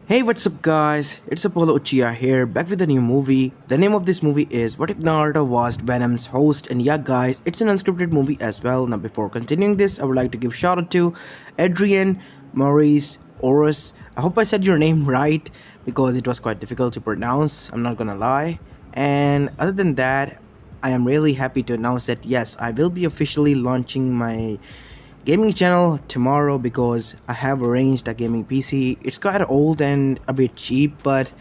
Hey, what's up guys? It's Apollo Uchiha here, back with a new movie. The name of this movie is What If Naruto Was Venom's host, and yeah guys, it's an unscripted movie as well. Now before continuing this, I would like to give shout out to Adrian, Maurice, Oris. I hope I said your name right because it was quite difficult to pronounce, I'm not gonna lie. And other than that, I am really happy to announce that yes, I will be officially launching my gaming channel tomorrow because I have arranged a gaming PC. It's quite old and a bit cheap, but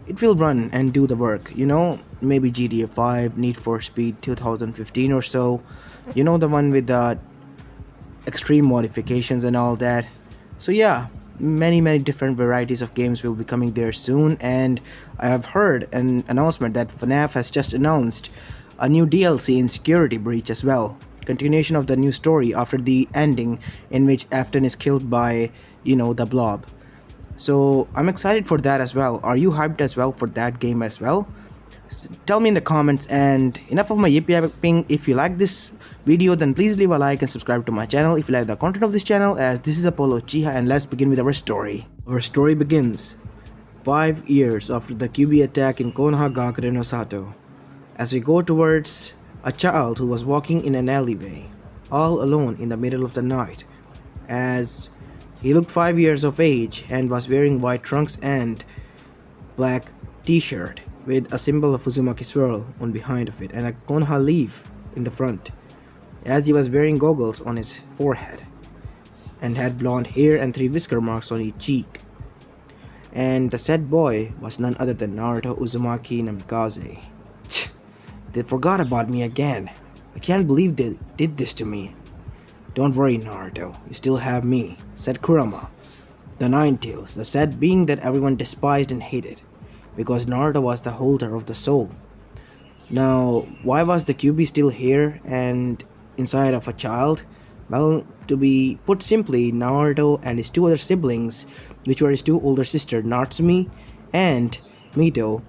it will run and do the work. Maybe GTA 5, Need for Speed 2015 or so. The one with the extreme modifications and all that. So yeah, many different varieties of games will be coming there soon, and I have heard an announcement that FNAF has just announced a new DLC in Security Breach as well. Continuation of the new story after the ending in which Afton is killed by, the blob. So I'm excited for that as well. Are you hyped as well for that game as well? Tell me in the comments, and enough of my yipping. If you like this video, then please leave a like and subscribe to my channel if you like the content of this channel, as this is Apollo Uchiha, and let's begin with our story. Our story begins 5 years after the QB attack in Konohagakure no Sato, as we go towards a child who was walking in an alleyway, all alone in the middle of the night, as he looked 5 years of age and was wearing white trunks and black t-shirt with a symbol of Uzumaki swirl on behind of it and a Konoha leaf in the front, as he was wearing goggles on his forehead and had blonde hair and 3 whisker marks on each cheek. And the said boy was none other than Naruto Uzumaki Namikaze. They forgot about me again. I can't believe they did this to me. Don't worry, Naruto, you still have me, said Kurama, the Nine Tails, the said being that everyone despised and hated, because Naruto was the holder of the soul. Now, why was the QB still here and inside of a child? Well, to be put simply, Naruto and his 2 other siblings, which were his 2 older sisters, Natsumi and Mito,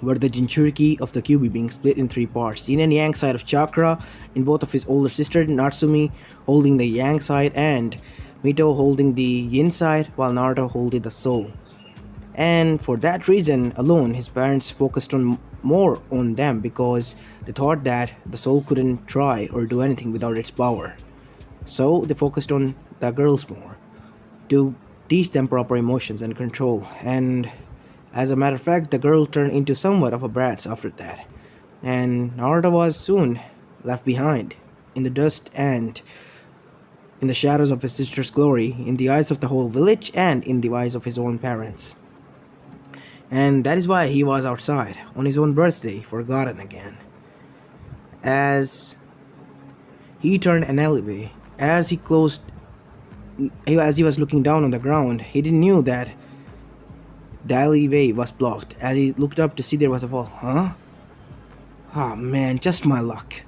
were the Jinchuriki of the QB, being split in 3 parts. Yin and Yang side of chakra in both of his older sisters, Natsumi holding the Yang side and Mito holding the Yin side, while Naruto holding the soul. And for that reason alone, his parents focused more on them because they thought that the soul couldn't try or do anything without its power. So they focused on the girls more to teach them proper emotions and control. And as a matter of fact, the girl turned into somewhat of a brat after that, and Naruto was soon left behind in the dust and in the shadows of his sister's glory, in the eyes of the whole village and in the eyes of his own parents. And that is why he was outside on his own birthday, forgotten again. As he turned an alleyway, as he was looking down on the ground, he didn't knew that the alleyway was blocked. As he looked up to see, there was a wall. Huh? Oh man, just my luck.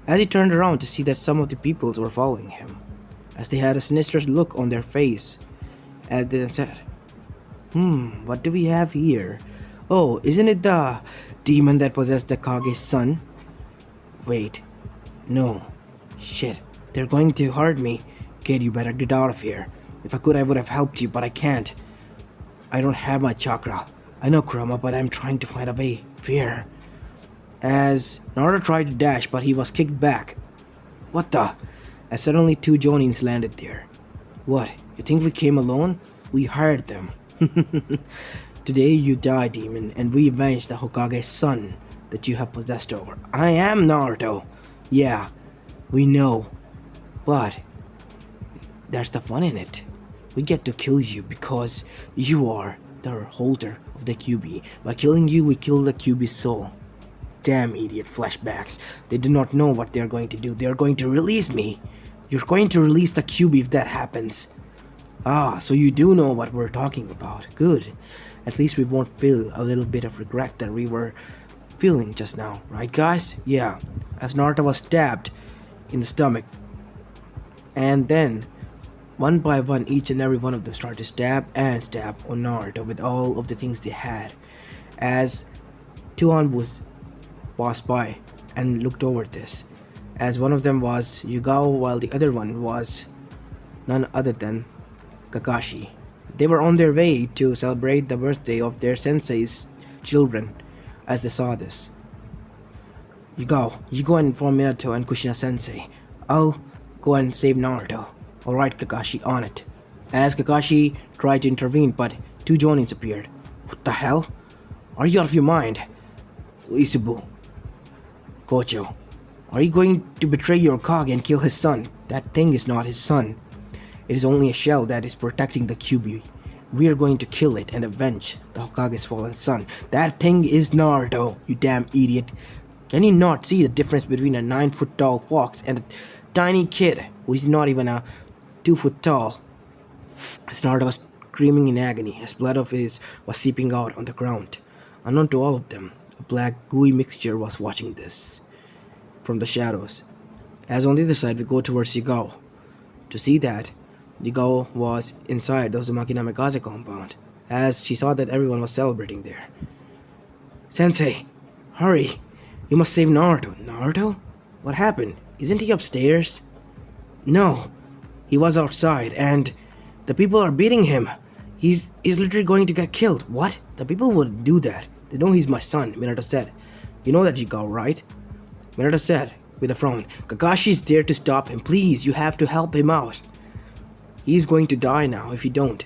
As he turned around to see that some of the peoples were following him, as they had a sinister look on their face, as they said, what do we have here? Oh, isn't it the demon that possessed the Kage's son? Wait, no. Shit, they're going to hurt me. Kid, you better get out of here. If I could, I would have helped you, but I can't. I don't have my chakra. I know, Kurama, but I'm trying to find a way. Fear. As Naruto tried to dash, but he was kicked back. What the? As suddenly 2 Jonins landed there. What? You think we came alone? We hired them. Today you die, demon, and we avenge the Hokage's son that you have possessed over. I am Naruto. Yeah, we know. But there's the fun in it. We get to kill you because you are the holder of the QB. By killing you, we kill the QB's soul. Damn idiot flashbacks. They do not know what they're going to do. They're going to release me. You're going to release the QB if that happens. Ah, so you do know what we're talking about. Good. At least we won't feel a little bit of regret that we were feeling just now. Right, guys? Yeah. As Naruto was stabbed in the stomach. And then one by one, each and every one of them started to stab on Naruto with all of the things they had. As 2 Anbus passed by and looked over this, as one of them was Yugao while the other one was none other than Kakashi, They were on their way to celebrate the birthday of their sensei's children. As they saw this, you go and inform Minato and Kushina sensei. I'll go and save Naruto. Alright, Kakashi, on it. As Kakashi tried to intervene, but two Jonins appeared. What the hell? Are you out of your mind? Isubu. Kocho, are you going to betray your Kage and kill his son? That thing is not his son. It is only a shell that is protecting the Kyuubi. We are going to kill it and avenge the Hokage's fallen son. That thing is Naruto, you damn idiot. Can you not see the difference between a 9-foot tall fox and a tiny kid who is not even a 2 foot tall? As Naruto was screaming in agony as blood of his was seeping out on the ground. Unknown to all of them, a black gooey mixture was watching this from the shadows. As on the other side we go towards Yugao. To see that, Yugao was inside the Uzumaki Namikaze compound, as she saw that everyone was celebrating there. Sensei, hurry! You must save Naruto. Naruto? What happened? Isn't he upstairs? No, he was outside, and the people are beating him. He's literally going to get killed. What? The people wouldn't do that. They know he's my son, Minato said. You know that, Yugao, right? Minato said, with a frown. Kakashi's there to stop him. Please, you have to help him out. He's going to die now if you don't.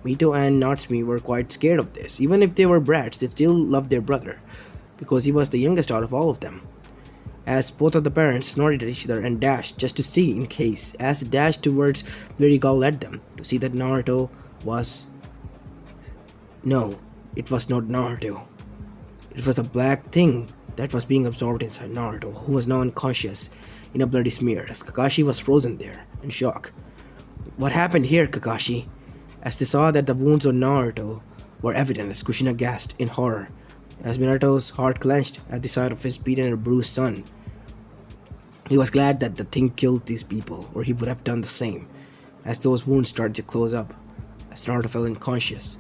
Mito and Natsumi were quite scared of this. Even if they were brats, they still loved their brother, because he was the youngest out of all of them. As both of the parents snorted at each other and dashed just to see in case, as they dashed towards where Yugao led them, to see that Naruto was... No, it was not Naruto. It was a black thing that was being absorbed inside Naruto, who was now unconscious in a bloody smear, as Kakashi was frozen there in shock. What happened here, Kakashi? As they saw that the wounds on Naruto were evident, as Kushina gasped in horror, as Minato's heart clenched at the sight of his beaten and bruised son. He was glad that the thing killed these people, or he would have done the same, as those wounds started to close up, as Naruto fell unconscious.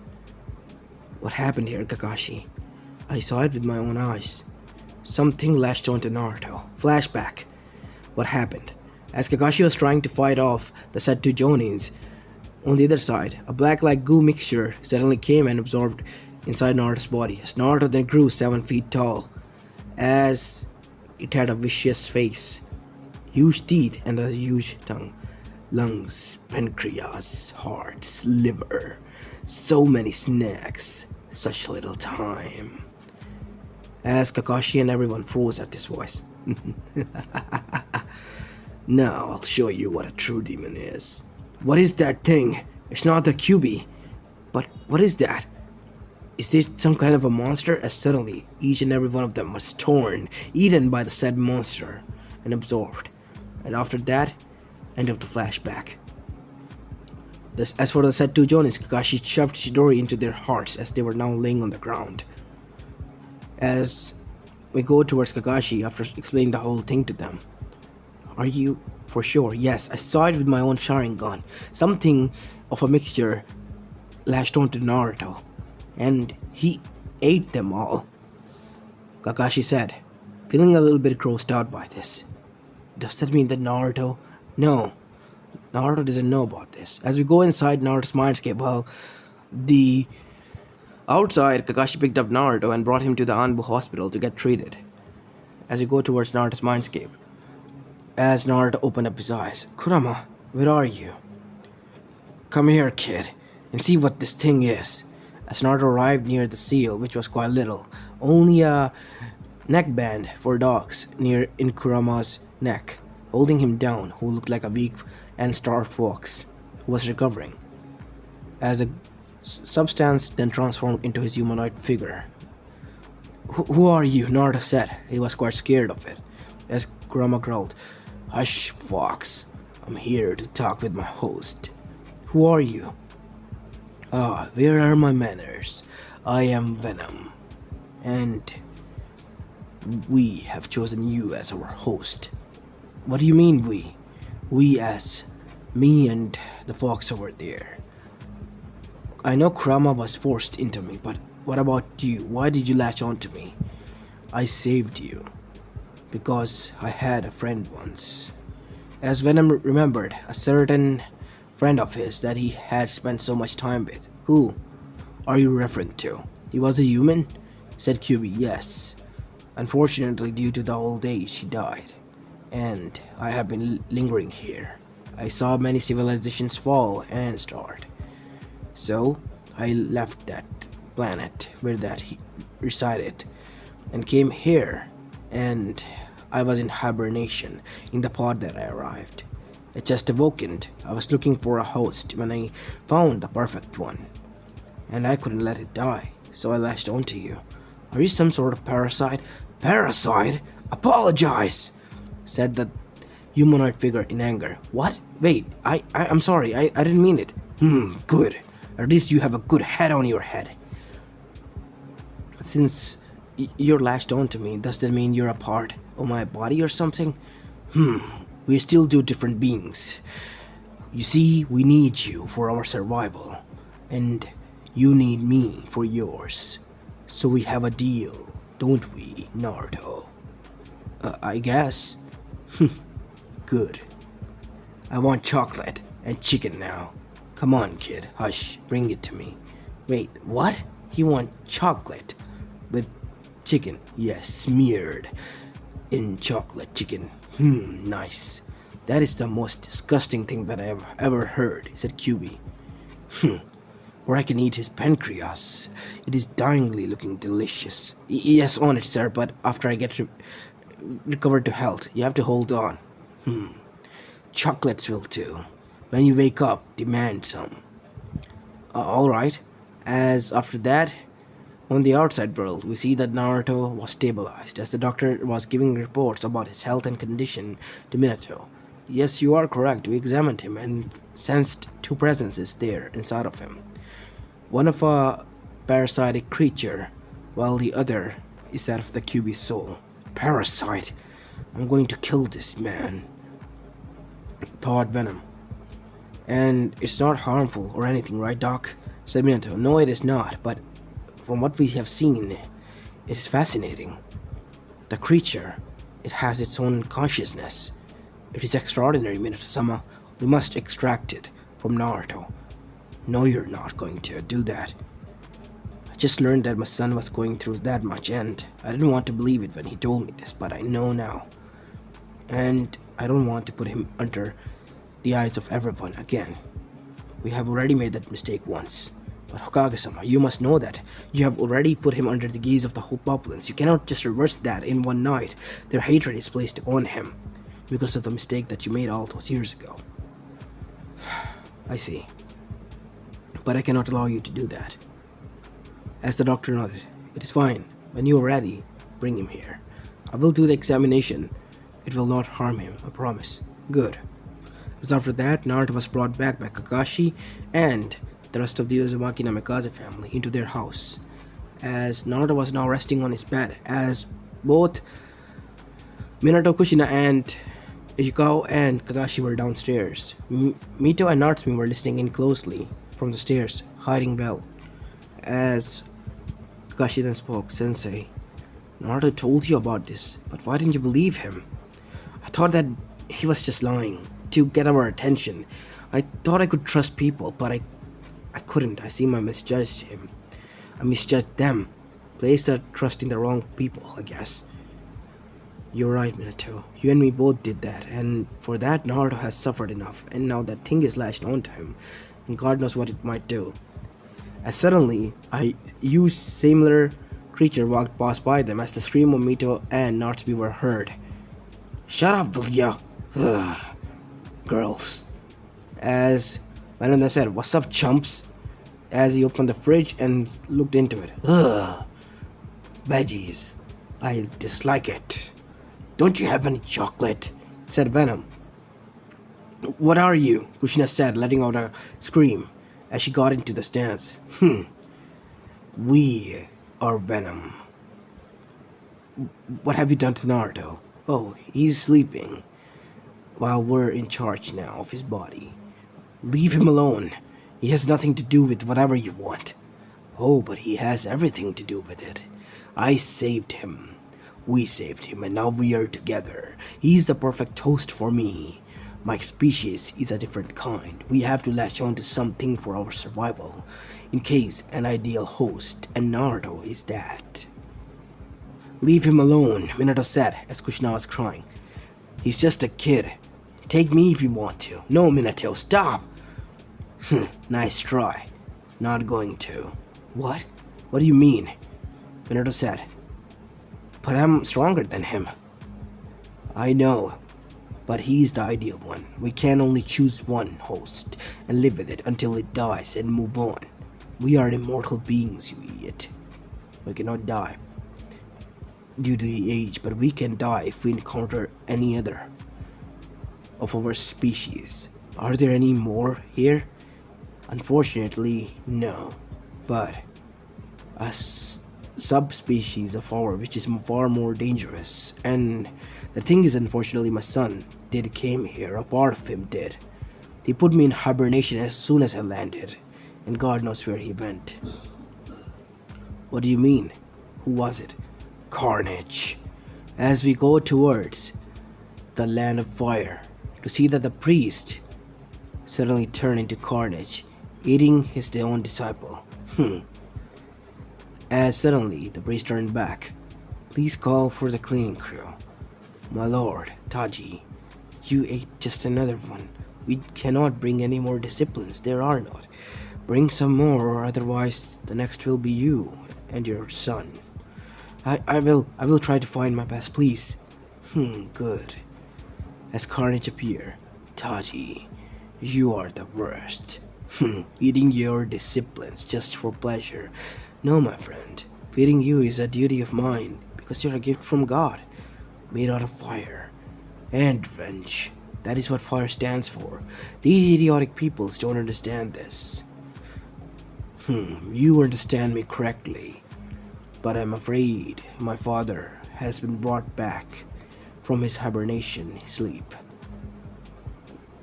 What happened here, Kakashi? I saw it with my own eyes. Something lashed onto Naruto. Flashback. What happened? As Kakashi was trying to fight off the said two Jonins, on the other side, a black-like goo mixture suddenly came and absorbed inside Naruto's body, as Naruto then grew 7 feet tall, as it had a vicious face, huge teeth and a huge tongue, lungs, pancreas, hearts, liver, so many snacks, such little time. As Kakashi and everyone froze at this voice. Now I'll show you what a true demon is. What is that thing? It's not the Kyuubi. But what is that? Is this some kind of a monster? As suddenly, each and every one of them was torn, eaten by the said monster, and absorbed. And after that, end of the flashback. As for the said two Jonins, Kakashi shoved Chidori into their hearts as they were now laying on the ground. As we go towards Kakashi after explaining the whole thing to them. Are you for sure? Yes, I saw it with my own Sharingan. Something of a mixture lashed onto Naruto, and he ate them all, Kakashi said, feeling a little bit grossed out by this. Does that mean that Naruto? No, Naruto doesn't know about this. As we go inside Naruto's mindscape, well, the outside, Kakashi picked up Naruto and brought him to the Anbu hospital to get treated. As we go towards Naruto's mindscape, as Naruto opened up his eyes, Kurama, where are you? Come here, kid, and see what this thing is. As Naruto arrived near the seal, which was quite little, only a neckband for dogs near in Kurama's neck, holding him down, who looked like a weak and starved fox, who was recovering, as a substance then transformed into his humanoid figure. Who are you? Naruto said. He was quite scared of it, as Kurama growled, Hush, fox. I'm here to talk with my host. Who are you? Ah, where are my manners? I am Venom, and we have chosen you as our host. What do you mean we? We as me and the fox over there. I know Kurama was forced into me, but what about you? Why did you latch on to me? I saved you because I had a friend once. As Venom remembered a certain friend of his that he had spent so much time with. Who are you referring to? He was a human? Said QB. Yes. Unfortunately, due to the old age, he died. And I have been lingering here. I saw many civilizations fall and start. So, I left that planet where that he resided and came here, and I was in hibernation in the pod that I arrived. I just awakened. I was looking for a host when I found the perfect one, and I couldn't let it die, so I latched onto you. Are you some sort of parasite? Parasite? Apologize! Said the humanoid figure in anger. What? Wait, I'm sorry, I didn't mean it. Good. At least you have a good head on your head. Since you're latched onto me, does that mean you're a part of my body or something? We're still two different beings. You see, we need you for our survival, and you need me for yours. So we have a deal, don't we, Naruto? I guess. Good. I want chocolate and chicken now. Come on, kid. Hush. Bring it to me. Wait, what? You want chocolate with chicken? Yes, smeared in chocolate chicken. Nice. That is the most disgusting thing that I have ever heard, said QB. Or I can eat his pancreas. It is dyingly looking delicious. Yes, on it, sir, but after I get recovered to health, you have to hold on. Chocolates will too. When you wake up, demand some. Alright. As after that, on the outside world, we see that Naruto was stabilized as the doctor was giving reports about his health and condition to Minato. Yes, you are correct. We examined him and sensed two presences there inside of him. One of a parasitic creature, while the other is that of the QB soul. Parasite? I'm going to kill this man, thought Venom. And it's not harmful or anything, right, Doc? Said Minato. No, it is not, but from what we have seen, it is fascinating. The creature, it has its own consciousness. It is extraordinary, Minato-sama. We must extract it from Naruto. No, you're not going to do that. I just learned that my son was going through that much, and I didn't want to believe it when he told me this, but I know now. And I don't want to put him under the eyes of everyone again. We have already made that mistake once. But Hokage-sama, you must know that you have already put him under the gaze of the whole populace. You cannot just reverse that in one night. Their hatred is placed on him because of the mistake that you made all those years ago. I see. But I cannot allow you to do that. As the doctor nodded, it is fine. When you are ready, bring him here. I will do the examination. It will not harm him, I promise. Good. As after that, Naruto was brought back by Kakashi and the rest of the Uzumaki Namikaze family into their house, as Naruto was now resting on his bed, as both Minato, Kushina, and Yukao and Kakashi were downstairs. Mito and Natsumi were listening in closely from the stairs, hiding well. As Kakashi then spoke, Sensei, Naruto told you about this, but why didn't you believe him? I thought that he was just lying to get our attention. I thought I could trust people, but I couldn't. I seem I misjudged him. I misjudged them. Placed that trust in the wrong people, I guess. You're right, Minato. You and me both did that, and for that Naruto has suffered enough, and now that thing is latched onto him, and God knows what it might do. As suddenly, a huge similar creature walked past by them as the scream of Mito and Natsume were heard. Shut up, Vilya! Girls. As Venom said, what's up, chumps? As he opened the fridge and looked into it. Veggies. I dislike it. Don't you have any chocolate? Said Venom. What are you? Kushina said, letting out a scream as she got into the stance. We are Venom. What have you done to Naruto? Oh, he's sleeping while we're in charge now of his body. Leave him alone. He has nothing to do with whatever you want. Oh, but he has everything to do with it. I saved him. We saved him, and now we are together. He's the perfect host for me. My species is a different kind. We have to latch on to something for our survival. in case an ideal host, and Naruto is that. Leave him alone, Minato said as Kushina was crying. He's just a kid. Take me if you want to. No, Minato, stop! Nice try. Not going to. What? What do you mean? Minato said. But I'm stronger than him. I know, but he's the ideal one. We can only choose one host and live with it until it dies and move on. We are immortal beings, you idiot. We cannot die due to the age, but we can die if we encounter any other of our species. Are there any more here? Unfortunately, no. But a subspecies of our which is far more dangerous. And the thing is, unfortunately, my son did came here. A part of him did. He put me in hibernation as soon as I landed, and God knows where he went. What do you mean? Who was it? Carnage. As we go towards the land of fire to see that the priest suddenly turned into Carnage, eating his own disciple. As suddenly the priest turned back. Please call for the cleaning crew. My lord, Taji, you ate just another one. We cannot bring any more disciplines. There are not. Bring some more, or otherwise the next will be you and your son. I will try to find my best, please. Good. As Carnage appeared, Taji, you are the worst. Eating your disciplines just for pleasure. No, my friend. Feeding you is a duty of mine, because you're a gift from God, made out of fire and revenge. That is what fire stands for. These idiotic peoples don't understand this. You understand me correctly. But I'm afraid my father has been brought back from his hibernation sleep.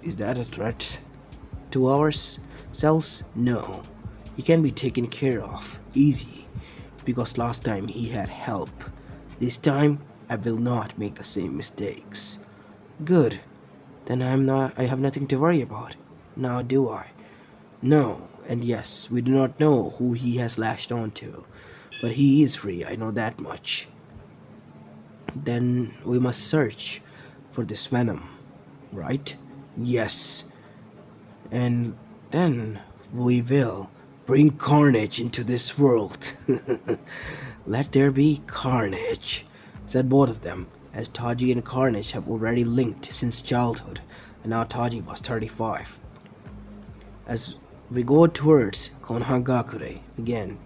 Is that a threat to ourselves? No. He can be taken care of, easy, because last time he had help. This time, I will not make the same mistakes. Good. Then I have nothing to worry about. Now do I? No, and yes, we do not know who he has lashed onto. But he is free, I know that much. Then we must search for this Venom, right? Yes. And then we will bring Carnage into this world. Let there be Carnage, said both of them, as Taji and Carnage have already linked since childhood, and now Taji was 35. As we go towards Konohagakure again,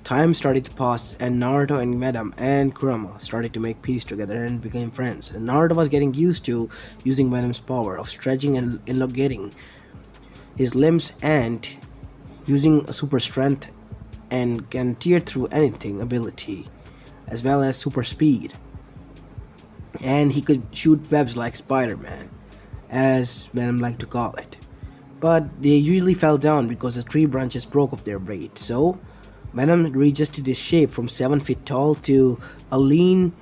time started to pass, and Naruto and Venom and Kurama started to make peace together and became friends. And Naruto was getting used to using Venom's power of stretching and elongating his limbs and using a super strength and can tear through anything ability, as well as super speed. And he could shoot webs like Spider-Man, as Venom liked to call it. But they usually fell down because the tree branches broke off their weight, so Venom readjusted his shape from 7 feet tall to a lean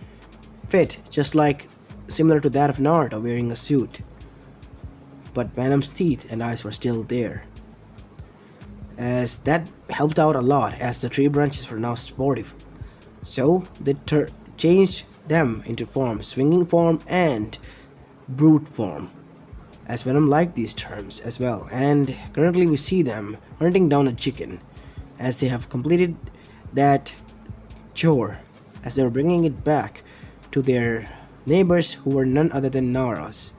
fit, just like similar to that of Naruto wearing a suit. But Venom's teeth and eyes were still there, as that helped out a lot, as the tree branches were now sportive. So they changed them into form, swinging form and brute form, as Venom liked these terms as well. And currently we see them hunting down a chicken, as they have completed that chore, as they were bringing it back to their neighbors, who were none other than Nara's.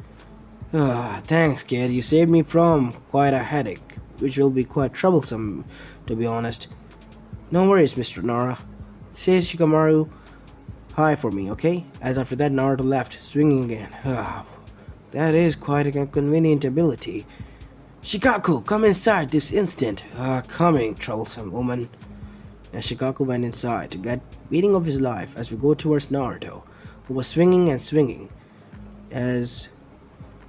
Thanks, kid. You saved me from quite a headache, which will be quite troublesome, to be honest. No worries, Mr. Nara. Say Shikamaru hi for me, okay? As after that, Naruto left, swinging again. That is quite a convenient ability. Shikaku, come inside this instant. Coming, troublesome woman. As Shikaku went inside to get beating of his life, as we go towards Naruto, who was swinging and swinging, as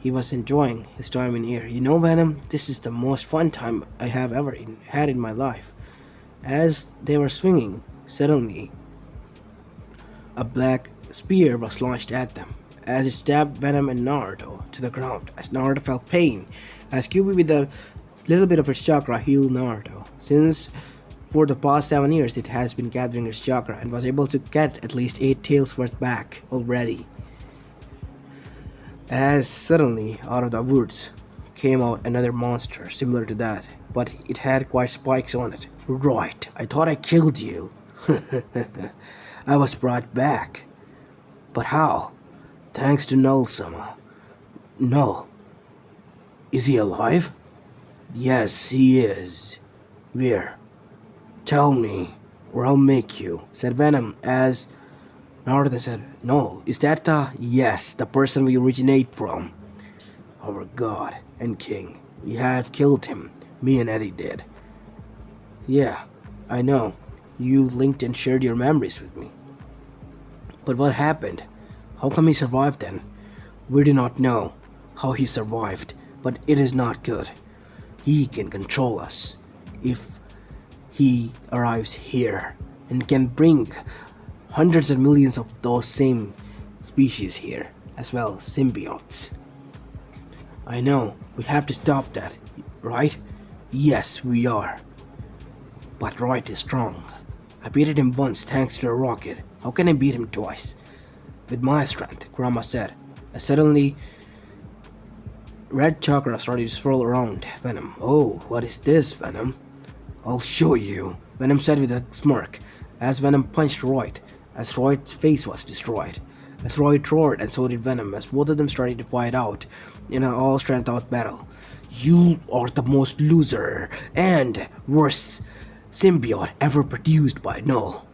he was enjoying his time in here. You know, Venom, this is the most fun time I have ever had in my life. As they were swinging, suddenly a black spear was launched at them, as it stabbed Venom and Naruto to the ground, as Naruto felt pain, as Kyuubi with a little bit of its chakra healed Naruto. since for the past 7 years it has been gathering its chakra and was able to get at least 8 tails worth back already. As suddenly, out of the woods, came out another monster similar to that, but it had quite spikes on it. Right, I thought I killed you. I was brought back. But how? Thanks to Null-sama. Null. Is he alive? Yes, he is. Where? Tell me, or I'll make you, said Venom as Naruto said, No, is that yes, the person we originate from. Our god and king. We have killed him. Me and Eddie did. Yeah, I know. You linked and shared your memories with me. But what happened? How come he survived then? We do not know how he survived, but it is not good. He can control us if he arrives here and can bring hundreds of millions of those same species here, as well as symbiotes. I know, we have to stop that, right? Yes, we are. But Right is strong. I beat him once thanks to a rocket. How can I beat him twice? With my strength, Kurama said. As suddenly, red chakra started to swirl around Venom. Oh, what is this, Venom? I'll show you, Venom said with a smirk, as Venom punched Royd, as Royd's face was destroyed. As Royd roared, and so did Venom, as both of them started to fight out in an all-strength-out battle. You are the most loser and worst symbiote ever produced by Null.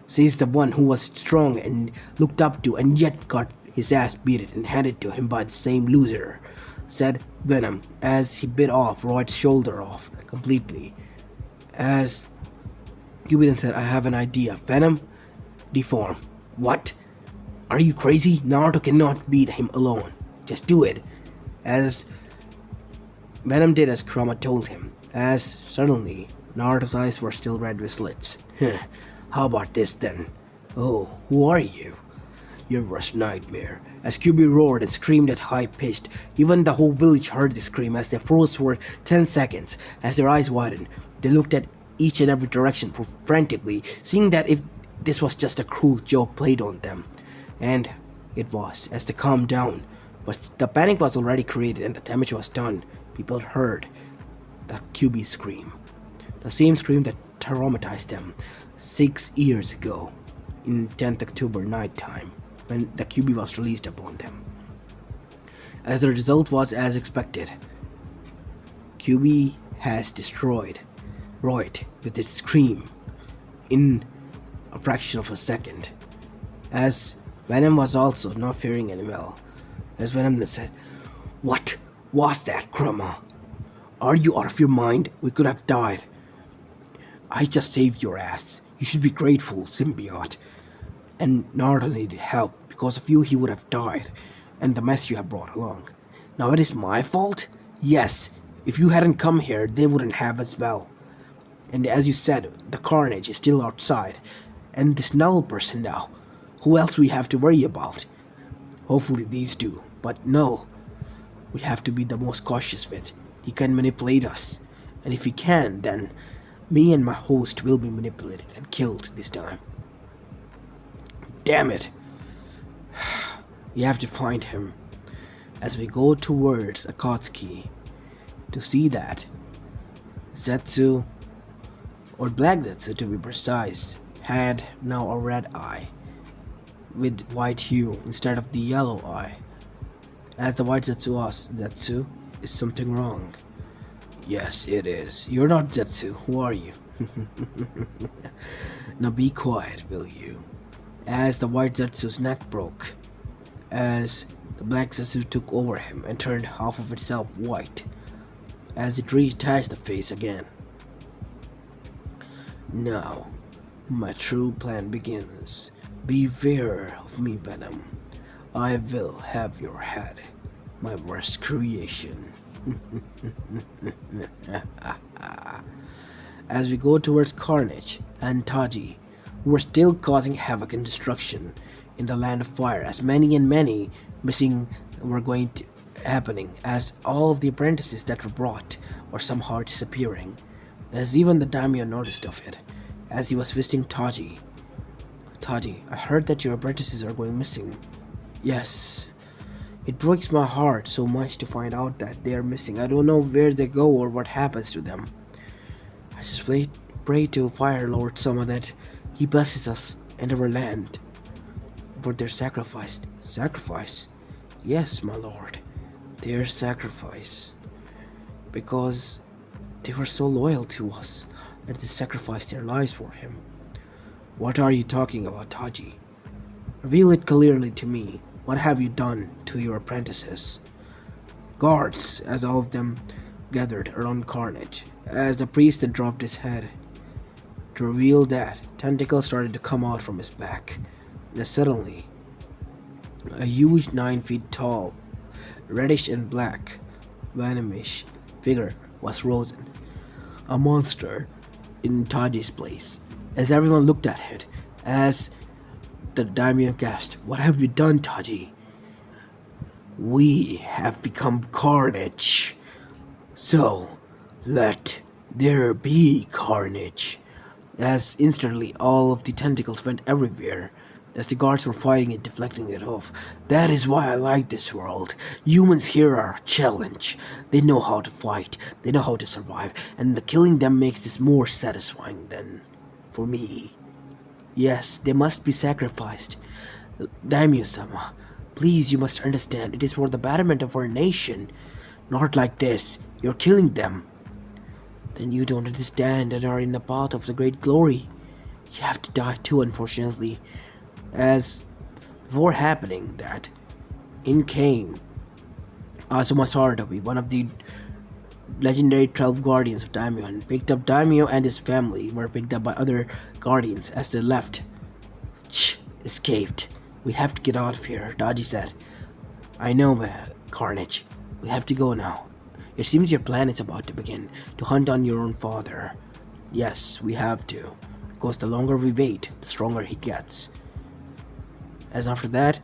Says the one who was strong and looked up to and yet got his ass beaten and handed to him by the same loser, said Venom as he bit off Royd's shoulder off completely. As Cupid said, I have an idea. Venom, deform. What? Are you crazy? Naruto cannot beat him alone. Just do it. As Venom did as Kurama told him, as suddenly Naruto's eyes were still red with slits. How about this then? Oh, who are you? Your worst nightmare. As QB roared and screamed at high pitched, even the whole village heard the scream as they froze for 10 seconds. As their eyes widened, they looked at each and every direction for frantically, seeing that if this was just a cruel joke played on them. And it was, as they calmed down. But the panic was already created and the damage was done. People heard the QB scream. The same scream that traumatized them 6 years ago in 10th October nighttime when the QB was released upon them. As the result was as expected, QB has destroyed Royd with its scream in a fraction of a second. As Venom was also not fearing any well. As Venom then said, What was that, Kurama? Are you out of your mind? We could have died. I just saved your ass. You should be grateful, symbiote. And Naruto needed help. Because of you, he would have died. And the mess you have brought along. Now it is my fault? Yes. If you hadn't come here, they wouldn't have as well. And as you said, the Carnage is still outside. And this Null person now. Who else we have to worry about? Hopefully these two. But no. We have to be the most cautious with. He can manipulate us. And if he can, then me and my host will be manipulated and killed this time. Damn it. We have to find him. As we go towards Akatsuki to see that Zetsu, or Black Zetsu to be precise, had now a red eye with white hue instead of the yellow eye. As the white Zetsu asks, Zetsu, is something wrong? Yes, it is. You're not Zetsu. Who are you? Now be quiet, will you? As the white Zetsu's neck broke, as the black Zetsu took over him and turned half of itself white, as it reattached the face again. Now, my true plan begins. Beware of me, Venom. I will have your head, my worst creation. As we go towards Carnage and Taji, who are still causing havoc and destruction in the land of fire, as many and many missing were happening, as all of the apprentices that were brought are somehow disappearing. as even the daimyo noticed of it, as he was visiting Taji. Taji, I heard that your apprentices are going missing. Yes, it breaks my heart so much to find out that they are missing. I don't know where they go or what happens to them. I just pray to Fire Lord Sama that he blesses us and our land for their sacrifice. Sacrifice? Yes, my lord, their sacrifice. Because they were so loyal to us that they sacrificed their lives for him. What are you talking about, Taji? Reveal it clearly to me. What have you done to your apprentices? Guards, as all of them gathered around Carnage, as the priest had dropped his head. To reveal that, tentacles started to come out from his back. And suddenly, a huge 9 feet tall, reddish and black, venomish figure was frozen. A monster in Taji's place. As everyone looked at it, as the daimyo gasped, "What have you done, Taji?" "We have become Carnage. So, let there be carnage." As instantly all of the tentacles went everywhere, as the guards were fighting it, deflecting it off. "That is why I like this world. Humans here are a challenge. They know how to fight, they know how to survive, and the killing them makes this more satisfying than for me. Yes, they must be sacrificed. Daimyo-sama, please, you must understand, it is for the betterment of our nation. Not like this. You're killing them. Then you don't understand and are in the path of the great glory. You have to die too, unfortunately." As before happening that, in came Azuma Saradabi, one of the legendary 12 guardians of Daimyo, and picked up Daimyo, and his family were picked up by other guardians as they left. "Shh, escaped. We have to get out of here," Daji said. "I know, Carnage. We have to go now. It seems your plan is about to begin, to hunt on your own father." "Yes, we have to, because the longer we wait, the stronger he gets." As after that,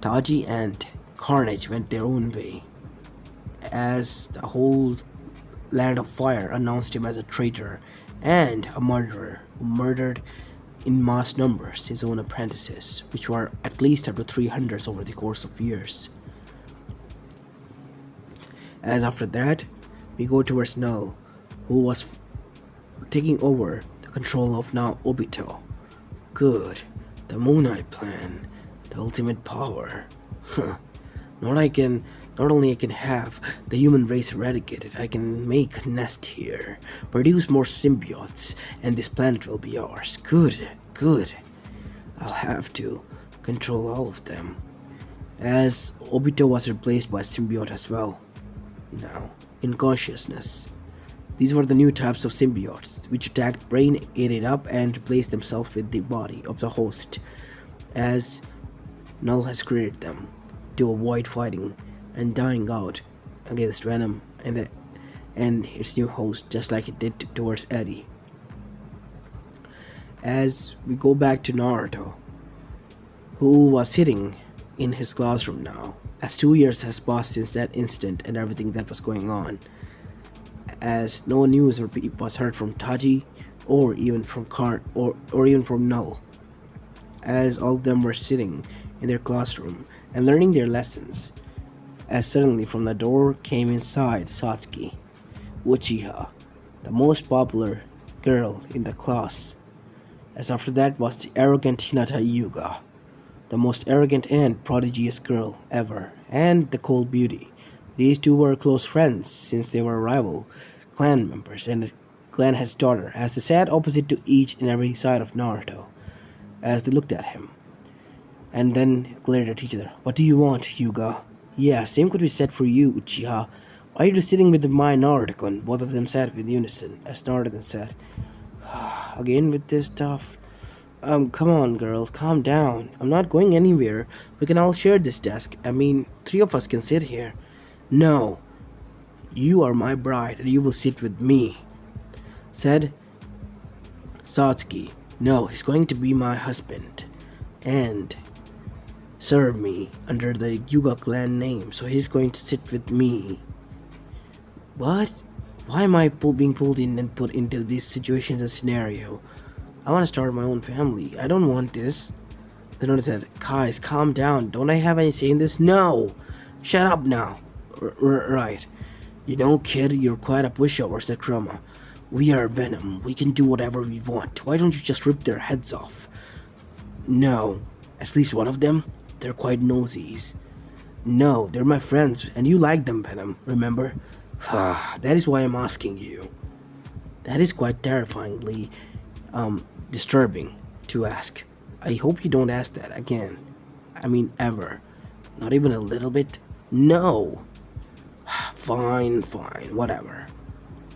Taji and Carnage went their own way, as the whole Land of Fire announced him as a traitor and a murderer who murdered in mass numbers his own apprentices, which were at least up to 300 over the course of years. As after that, we go towards Null, who was taking over the control of now Obito. Good, the Moon Knight plan, the ultimate power. Not only I can have the human race eradicated, I can make a nest here, produce more symbiotes, and this planet will be ours. Good, good. I'll have to control all of them. As Obito was replaced by symbiote as well. Now, in consciousness. These were the new types of symbiotes, which attacked brain, ate it up, and replaced themselves with the body of the host, as Null has created them to avoid fighting and dying out against Venom and its new host, just like it did towards Eddie. As we go back to Naruto, who was sitting in his classroom now, as 2 years has passed since that incident and everything that was going on, as no news was heard from Taji or even from or even from Null, as all of them were sitting in their classroom and learning their lessons, as suddenly from the door came inside Satsuki, Uchiha, the most popular girl in the class. As after that was the arrogant Hinata Hyuga, the most arrogant and prodigious girl ever, and the cold beauty. These two were close friends since they were rival clan members, and the clan head's daughter, as they sat opposite to each and every side of Naruto, as they looked at him, and then glared at each other. "What do you want, Hyuga?" "Yeah, same could be said for you, Uchiha. Why are you just sitting with my Naruto-kun?" Both of them said with unison, as Naruto then said, "Again with this stuff. Come on, girls, calm down. I'm not going anywhere. We can all share this desk. I mean, 3 of us can sit here." "No. You are my bride, and you will sit with me," said Satsuki. "No, he's going to be my husband, and serve me under the Hyuga clan name, so he's going to sit with me." "What? Why am I being pulled in and put into these situations and scenario? I want to start my own family. I don't want this. Then I said, guys, calm down. Don't I have any say in this? No! Shut up now. Right. You know, kid, you're quite a pushover, said Chroma. We are Venom. We can do whatever we want. Why don't you just rip their heads off? No. At least one of them? They're quite nosies. No, they're my friends, and you like them, Venom, remember? That is why I'm asking you. That is quite terrifyingly, disturbing to ask. I hope you don't ask that again. I mean, ever. Not even a little bit? No. Fine, whatever.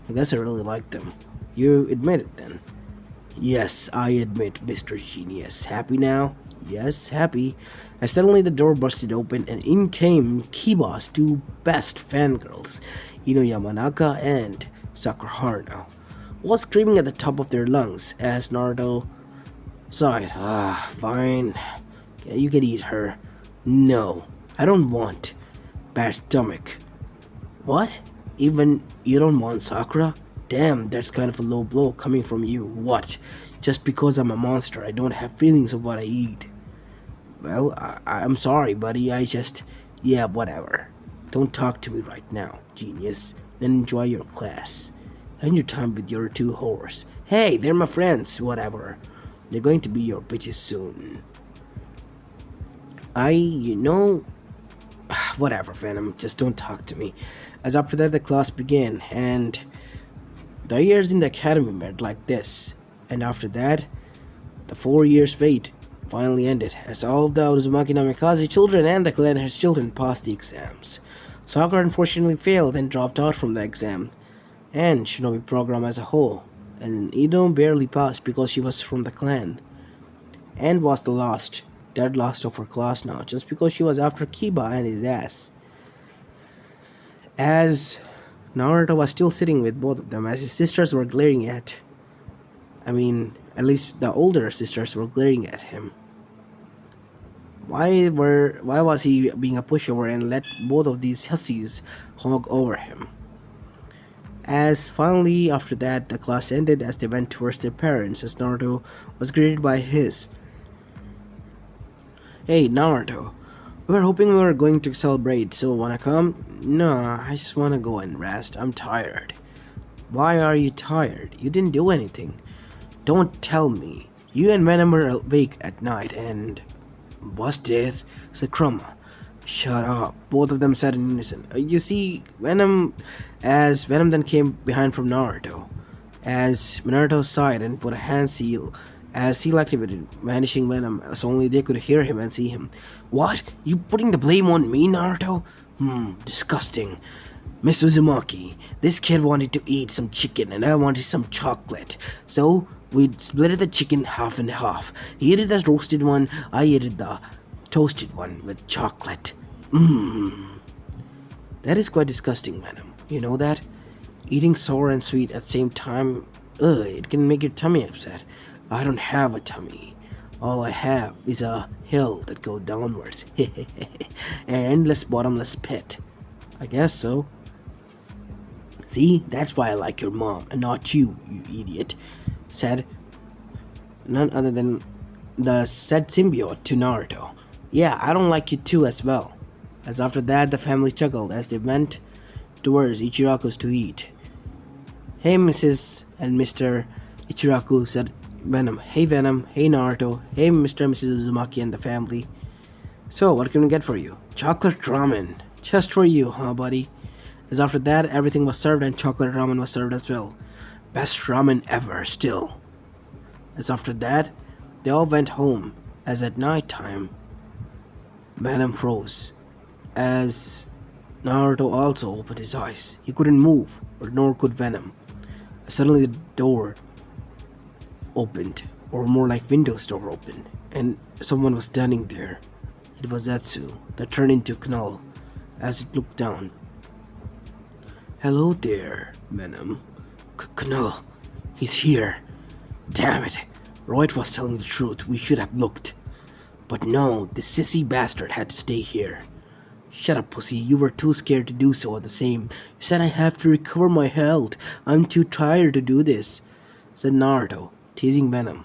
I guess I really like them. You admit it then? Yes, I admit, Mr. Genius. Happy now? Yes, happy. As suddenly the door busted open and in came Kiba's two best fangirls, Ino Yamanaka and Sakura Haruno, all screaming at the top of their lungs as Naruto sighed. Fine. Yeah, you can eat her. No, I don't want. Bad stomach. What? Even you don't want Sakura? Damn, that's kind of a low blow coming from you. What? Just because I'm a monster, I don't have feelings of what I eat. Well, I'm sorry, buddy. Yeah, whatever. Don't talk to me right now, genius. Then enjoy your class. And your time with your two whores. Hey, they're my friends, whatever. They're going to be your bitches soon. Whatever, Venom. Just don't talk to me. As after that, the class began, and the years in the academy met like this. And after that, the 4 years wait finally ended, as all of the Uzumaki Namikaze children and the clan his children passed the exams. Sakura unfortunately failed and dropped out from the exam, and Shinobi program as a whole, and Ino barely passed because she was from the clan, and was the dead last of her class now, just because she was after Kiba and his ass. As Naruto was still sitting with both of them, as his sisters were glaring at at least the older sisters were glaring at him. Why was he being a pushover and let both of these hussies hog over him? As finally after that the class ended as they went towards their parents, as Naruto was greeted by his. Hey Naruto, we were hoping we were going to celebrate, so wanna come? No, I just wanna go and rest. I'm tired. Why are you tired? You didn't do anything. Don't tell me. You and Venom were awake at night and... Busted, said Chroma. Shut up. Both of them said in unison. You see, Venom then came behind from Naruto. As Naruto sighed and put a hand seal as seal activated, vanishing Venom so only they could hear him and see him. What? You putting the blame on me, Naruto? Disgusting. Miss Uzumaki, this kid wanted to eat some chicken and I wanted some chocolate. So we split the chicken half and half. He ate the roasted one, I ate the toasted one with chocolate. That is quite disgusting, Venom. You know that? Eating sour and sweet at the same time, it can make your tummy upset. I don't have a tummy. All I have is a hill that goes downwards. An endless bottomless pit. I guess so. See, that's why I like your mom and not you, you idiot, said none other than the said symbiote to Naruto. Yeah, I don't like you too as well. As after that, the family chuckled as they went towards Ichiraku's to eat. Hey, Mrs. and Mr. Ichiraku, said Venom. Hey, Venom. Hey, Naruto. Hey, Mr. and Mrs. Uzumaki and the family. So, what can we get for you? Chocolate ramen. Just for you, huh, buddy? As after that, everything was served and chocolate ramen was served as well. Best ramen ever, still. As after that, they all went home, as at night time, Venom froze. As Naruto also opened his eyes, he couldn't move, or nor could Venom. Suddenly the door opened, or more like Windows door opened, and someone was standing there. It was Zetsu, that turned into Null, as it looked down. Hello there, Venom. Null, he's here. Damn it. Royd was telling the truth, we should have looked. But no, the sissy bastard had to stay here. Shut up, pussy. You were too scared to do so at the same. You said I have to recover my health. I'm too tired to do this, said Naruto, teasing Venom.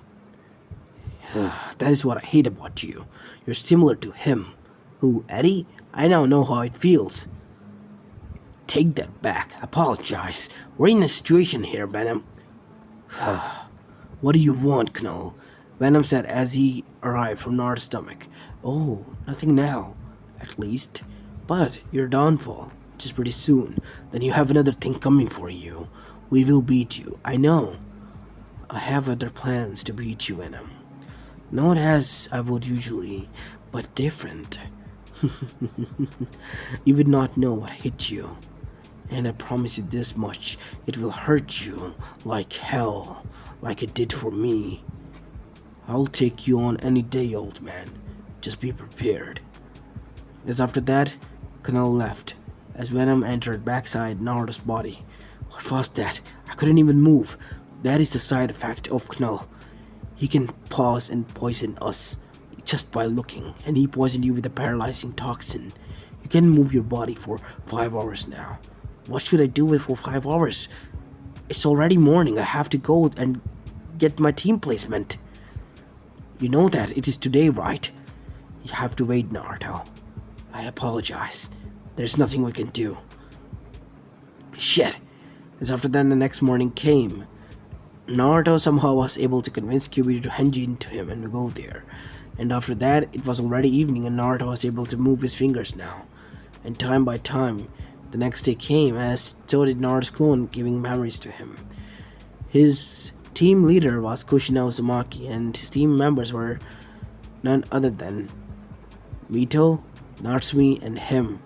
That is what I hate about you. You're similar to him. Who, Eddie? I now know how it feels. Take that back. Apologize. We're in a situation here, Venom. What do you want, Null? Venom said as he arrived from Naruto's stomach. Oh, nothing now, at least. But your downfall, which is pretty soon. Then you have another thing coming for you. We will beat you. I know. I have other plans to beat you, Venom. Not as I would usually, but different. You would not know what hit you. And I promise you this much, it will hurt you like hell, like it did for me. I'll take you on any day, old man. Just be prepared. As after that, Null left, as Venom entered backside Naruto's body. What was that? I couldn't even move. That is the side effect of Null. He can pause and poison us just by looking, and he poisoned you with a paralyzing toxin. You can move your body for 5 hours now. What should I do with for 5 hours? It's already morning. I have to go and get my team placement. You know that it is today, right? You have to wait, Naruto. I apologize. There's nothing we can do. Shit. As after then the next morning came, Naruto somehow was able to convince Kyuubi to henji into him and go there. And after that, it was already evening and Naruto was able to move his fingers now. And time by time, the next day came, as so did Naruto's clone, giving memories to him. His team leader was Kushina Uzumaki, and his team members were none other than Mito, Natsumi, and him.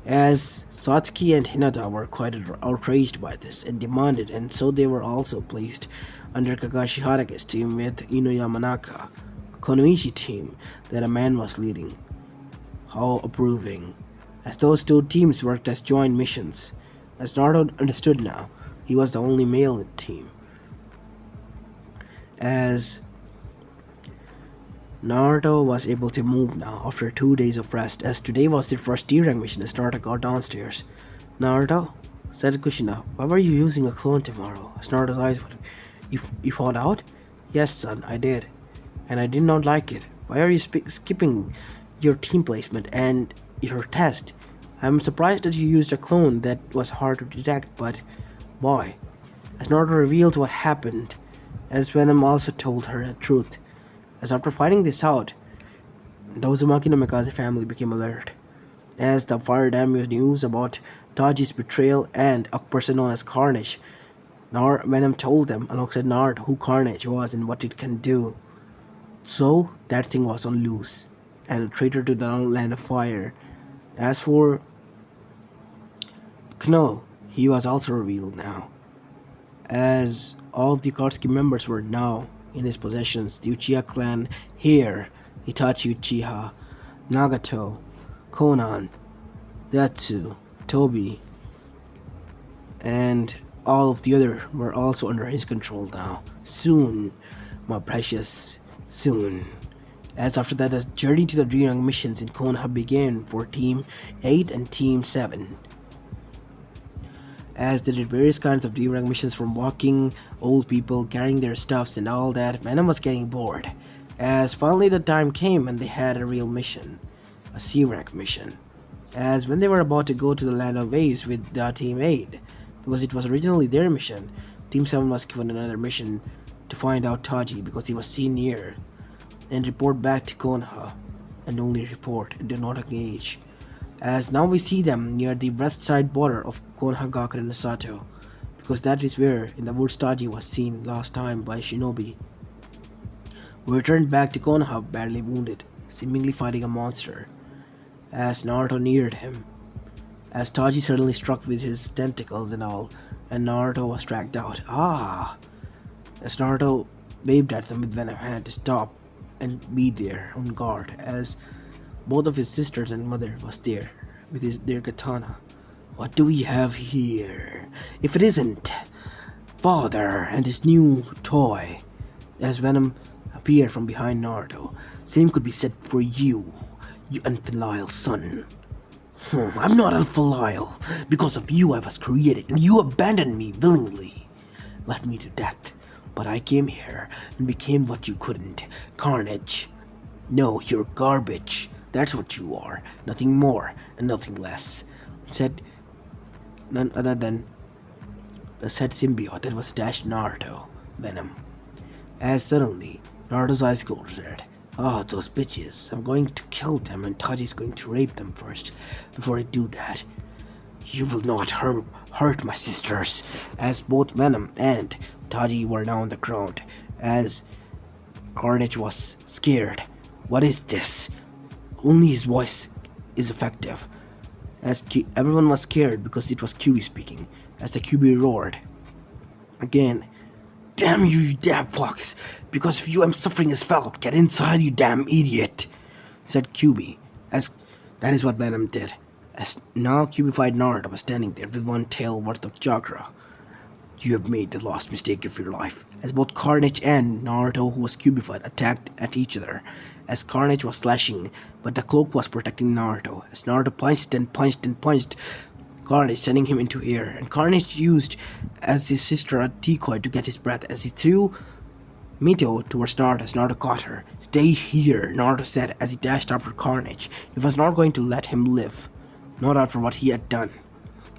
As Satsuki and Hinata were quite outraged by this and demanded, and so they were also placed under Kakashi Harake's team with Ino Yamanaka, a Konoichi team that a man was leading. How approving. As those two teams worked as joint missions. As Naruto understood now, he was the only male in the team. As Naruto was able to move now after 2 days of rest, as today was their first D-rank mission as Naruto got downstairs. Naruto, said Kushina, why were you using a clone tomorrow? As Naruto's eyes went, you found out? Yes, son, I did. And I did not like it. Why are you skipping your team placement and your test? I'm surprised that you used a clone that was hard to detect, but why? As Naruto revealed what happened, as Venom also told her the truth. As after finding this out, the Uzumaki no Mikaze family became alert. As the fire damage news about Taji's betrayal and a person known as Carnage, Venom told them alongside Naruto who Carnage was and what it can do. So that thing was on loose, and a traitor to the land of fire. As for Null, he was also revealed now, as all of the Akatsuki members were now in his possessions. The Uchiha clan here, Itachi Uchiha, Nagato, Konan, Zetsu, Tobi, and all of the other were also under his control now. Soon, my precious, soon. As after that, the journey to the D-rank missions in Konoha began for Team 8 and Team 7. As they did various kinds of D-rank missions, from walking, old people carrying their stuffs and all that, Venom was getting bored. As finally the time came and they had a real mission, a C-rank mission. As when they were about to go to the land of Ace with the Team 8, because it was originally their mission, Team 7 was given another mission to find out Taji because he was seen near, and report back to Konoha, and only report and do not engage. As now we see them near the west side border of Konohagakure and Sato, because that is where in the woods Taji was seen last time by Shinobi. We returned back to Konoha badly wounded, seemingly fighting a monster, as Naruto neared him, as Taji suddenly struck with his tentacles and all, and Naruto was dragged out. As Naruto waved at them with Venom hand to stop and be there on guard, as both of his sisters and mother was there with their katana. What do we have here? If it isn't father and his new toy. As Venom appeared from behind Naruto, same could be said for you, you infantile son. I'm not Alphalile. Because of you I was created, and you abandoned me willingly. Left me to death. But I came here and became what you couldn't. Carnage. No, you're garbage. That's what you are. Nothing more and nothing less. Said none other than the said symbiote that was dashed Naruto, Venom. As suddenly, Naruto's eyes go red. Oh, those bitches. I'm going to kill them and Taji's going to rape them first. Before I do that, you will not hurt my sisters. As both Venom and Taji were now on the ground, as Carnage was scared. What is this? Only his voice is effective. As everyone was scared because it was QB speaking, as the QB roared. Again, damn you, you damn fox! Because of you I'm suffering as well. Get inside, you damn idiot! Said QB, as that is what Venom did. As now cubified Naruto was standing there with one tail worth of chakra. You have made the last mistake of your life. As both Carnage and Naruto, who was cubified, attacked at each other. As Carnage was slashing, but the cloak was protecting Naruto. As Naruto punched and punched and punched Carnage, sending him into air. And Carnage used as his sister a decoy to get his breath. As he threw Mito towards Naruto, as Naruto caught her. Stay here, Naruto said as he dashed after Carnage. He was not going to let him live. Not after what he had done.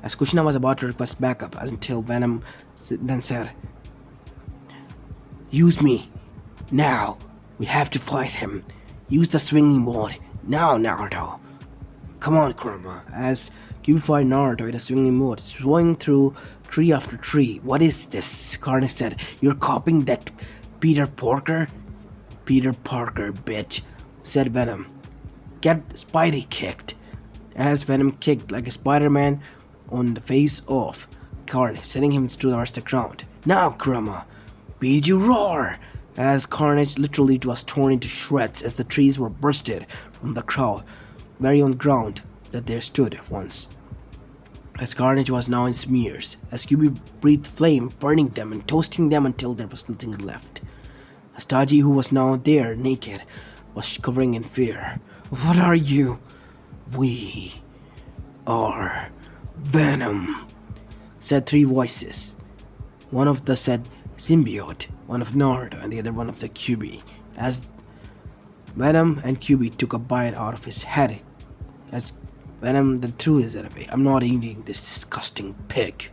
As Kushina was about to request backup, as until Venom then said, use me. Now. We have to fight him. Use the swinging mode. Now, Naruto. Come on, Kurama. As cubified Naruto in a swinging mode, swung through tree after tree. What is this? Carnage said. You're copying that Peter Parker? Peter Parker, bitch, said Venom. Get Spidey kicked. As Venom kicked like a Spider-Man on the face of Carnage, sending him towards the ground. Now, Kurama. Biju roar! As Carnage literally was torn into shreds as the trees were bursted from the crowd, very on the ground that there stood once. As Carnage was now in smears, as QB breathed flame, burning them and toasting them until there was nothing left. As Taji, who was now there naked, was covering in fear. What are you? We are Venom, said three voices. One of the said symbiote, one of Naruto, and the other one of the QB. As Venom and QB took a bite out of his head, as Venom then threw his head away. I'm not eating this disgusting pig.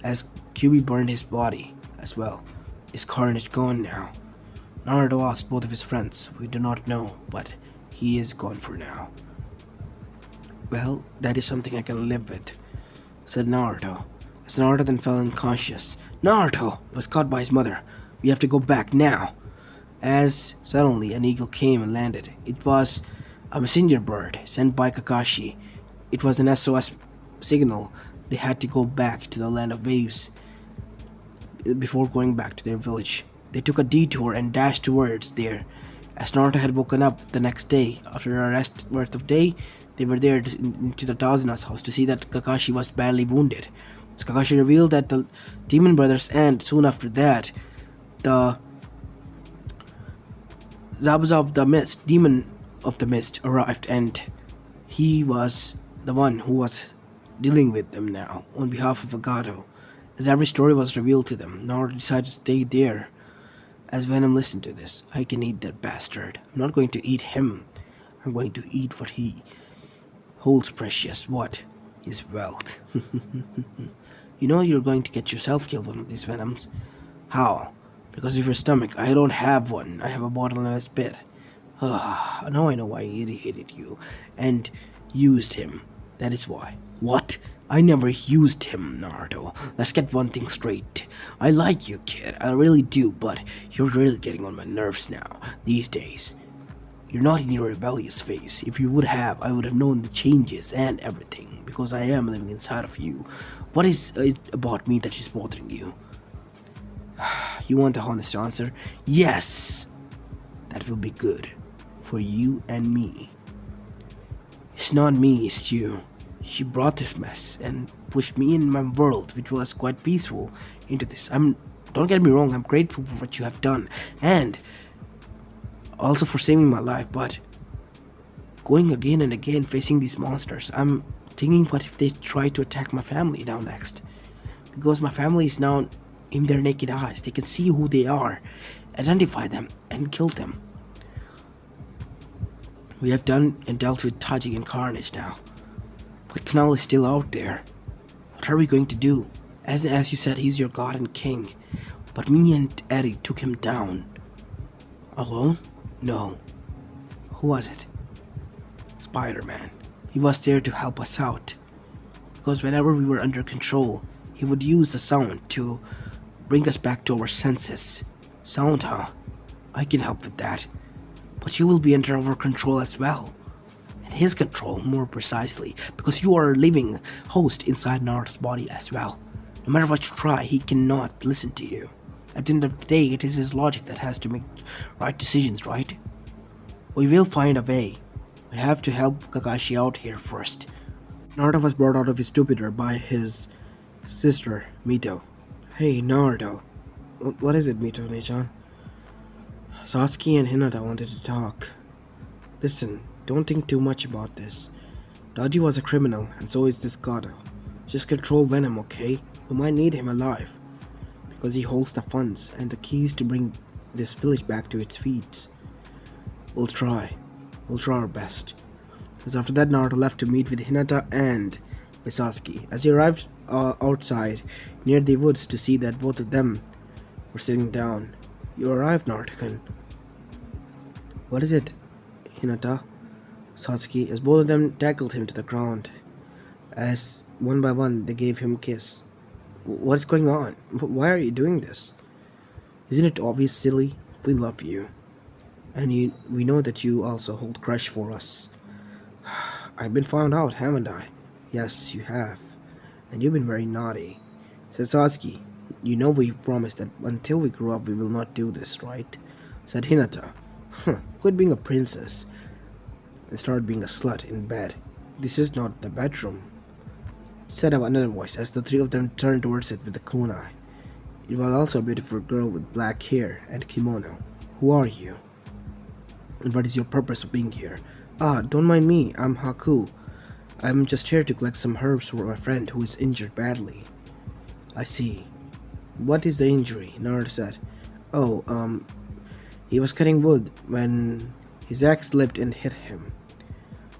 As QB burned his body as well. Is Carnage gone now? Naruto asked both of his friends. We do not know, but he is gone for now. Well, that is something I can live with, said Naruto. As Naruto then fell unconscious. Naruto was caught by his mother. We have to go back now. As suddenly an eagle came and landed. It was a messenger bird sent by Kakashi. It was an SOS signal. They had to go back to the land of waves before going back to their village. They took a detour and dashed towards there. As Naruto had woken up the next day, after a rest worth of day, they were there into the Tazina's house to see that Kakashi was badly wounded. As Kakashi revealed that the demon brothers, and soon after that, the Zabuza of the Mist, demon of the mist, arrived, and he was the one who was dealing with them now on behalf of Agato. As every story was revealed to them, Naruto decided to stay there. As Venom listened to this, I can eat that bastard. I'm not going to eat him. I'm going to eat what he holds precious. What? His wealth. You know you're going to get yourself killed one of these Venoms. How? Because of your stomach. I don't have one. I have a bottle in a spit. Now I know why he hated you and used him. That is why. What? I never used him, Naruto. Let's get one thing straight. I like you, kid. I really do, but you're really getting on my nerves now, these days. You're not in your rebellious phase. If you would have, I would have known the changes and everything, because I am living inside of you. What is it about me that is bothering you? You want a honest answer? Yes! That will be good. For you and me. It's not me, it's you. She brought this mess and pushed me in my world, which was quite peaceful, into this. Don't get me wrong, I'm grateful for what you have done, and also for saving my life, but going again and again facing these monsters. I'm thinking, what if they try to attack my family now next? Because my family is now in their naked eyes. They can see who they are, identify them, and kill them. We have done and dealt with Taji and Carnage now. But Knall is still out there. What are we going to do? As you said, he's your god and king. But me and Eddie took him down. Alone? No. Who was it? Spider-Man. He was there to help us out. Because whenever we were under control, he would use the sound to bring us back to our senses. Sound, huh? I can help with that. But you will be under our control as well. And his control, more precisely, because you are a living host inside Naruto's body as well. No matter what you try, he cannot listen to you. At the end of the day, it is his logic that has to make right decisions, right? We will find a way. We have to help Kakashi out here first. Naruto was brought out of his stupor by his sister, Mito. Hey, Naruto. What is it, Mito-ne-chan? Sasuke and Hinata wanted to talk. Listen, don't think too much about this. Daji was a criminal, and so is this Gato. Just control Venom, okay? We might need him alive. Because he holds the funds and the keys to bring this village back to its feet. We'll try. We'll try our best. Because after that, Naruto left to meet with Hinata and with Sasuke. As he arrived outside, near the woods, to see that both of them were sitting down. You arrived, Naruto-kun. What is it, Hinata? Sasuke, as both of them tackled him to the ground. As one by one, they gave him a kiss. What's going on? Why are you doing this? Isn't it obvious, silly? We love you. And we know that you also hold crush for us. I've been found out, haven't I? Yes, you have. And you've been very naughty. Said Sasuke, you know we promised that until we grow up we will not do this, right? Said Hinata, quit being a princess and start being a slut in bed. This is not the bedroom. Said another voice as the three of them turned towards it with a kunai. It was also a beautiful girl with black hair and kimono. Who are you? And what is your purpose of being here? Ah, don't mind me, I'm Haku. I'm just here to collect some herbs for my friend who is injured badly. I see. What is the injury? Naruto said. Oh, he was cutting wood when his axe slipped and hit him